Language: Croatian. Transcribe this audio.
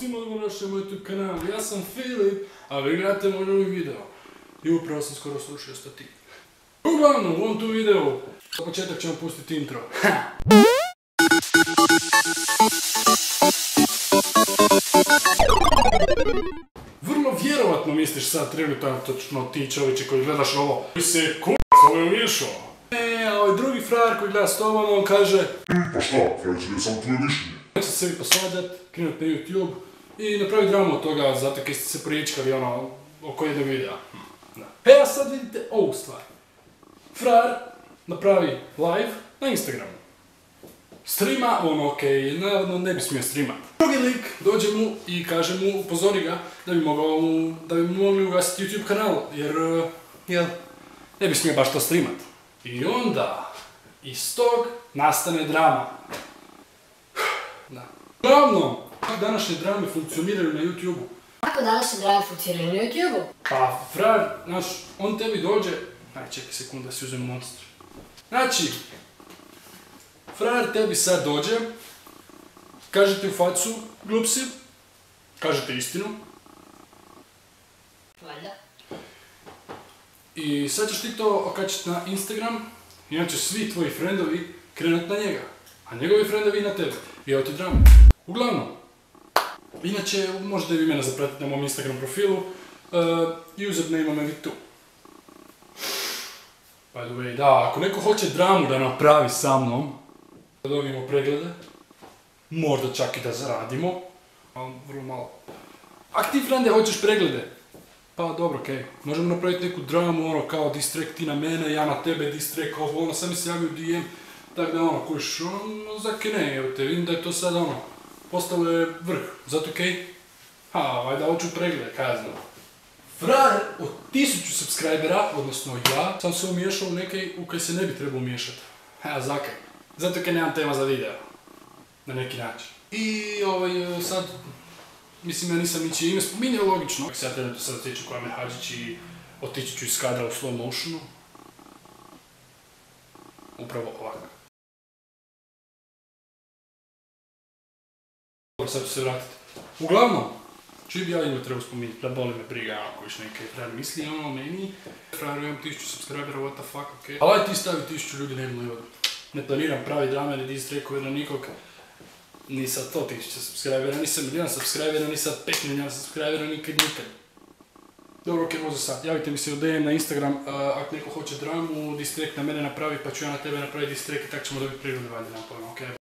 svima na našem YouTube kanalu, ja sam Filip, a vi gledate moj novi video. I upravo sam skoro slušao stativ. Uglavnom, u ovom tu videu, za početak ćemo pustiti intro. Vrlo vjerovatno misliš sad trenutno ti čovječe koji gledaš ovo, koji se ovo je umiješao. A ovaj drugi frajer koji gleda s tobom, on kaže pa šta, frajer, samo tvoje mišljenje. će se vi posvađat, krenut na YouTube i napravi dramu od toga zato kaj ste se priječkali oko jednog videa. A sad vidite ovu stvar. Frajer napravi live na Instagramu. Streama, okej, navodno ne bi smio streamat. Drugi lik dođe mu i kaže mu, upozori ga da bi mogli ugasiti YouTube kanal, jer ne bi smio baš to streamat. I onda iz tog nastane drama. Uglavnom, kako današnje drame funkcioniraju na YouTube-u? Kako današnje drame funkcioniraju na YouTube-u? Pa, frajer, znaš, on tebi dođe... Aj, čekaj sekund da si uzem monster. Znači, frajer tebi sad dođe, kaže ti u facu, glup si, kaže ti istinu. Valjda. I sad ćeš ti to okačiti na Instagram i onda će svi tvoji friendovi krenut na njega, a njegovi friendovi na tebe. I evo ti drame. Uglavnom, inače možete vi mene zapratiti na mom Instagram profilu, username me vi tu. By the way, da, ako neko hoće dramu da napravi sa mnom, da dobijemo preglede, možda čak i da zaradimo, ali vrlo malo. Ako ti frende hoćeš preglede, pa dobro, okej, možemo napraviti neku dramu, kao diss track ti na mene, ja na tebe, diss track sam mi se javio u DM, tako da kojiš, zakine, evo te, vidim da je to sad postalo je vrh, zato okej, vajda hoću preglede, kaj ja znam. Frajer od 1000 subscribera, odnosno ja, sam se umiješao u nekaj u kaj se ne bi trebao umiješati. Zakaj? Zato kaj nemam tema za video. Na neki način. I sad, mislim ja nisam ničije ime spominjao logično. Ako se ja trenutno sad otiću koja me Hadžić i otići ću iz kadra u slow motionu. Upravo ovako. Sad ću se vratiti. Uglavnom, čiji bi ja ime trebao spominjati, da boli me briga ako još neke frajer misli o meni. Frajeru imam 1000 subscribera, what the fuck, okej. Ali aj ti stavi 1000 ljudi na jednu livadu. Ne planiram pravi drame ili diss trackove na nikog. Ni sa 100.000 subscribera, ni sa 1.000.000 subscribera, ni sa 5 milijuna subscribera, nikad. Dobro, okej, možda sad. Javite mi se u DM na Instagram, ako neko hoće dramu, diss track na mene napravi, pa ću ja na tebe napraviti diss track i tak ćemo dobiti prirodne valjde na pojma, okej.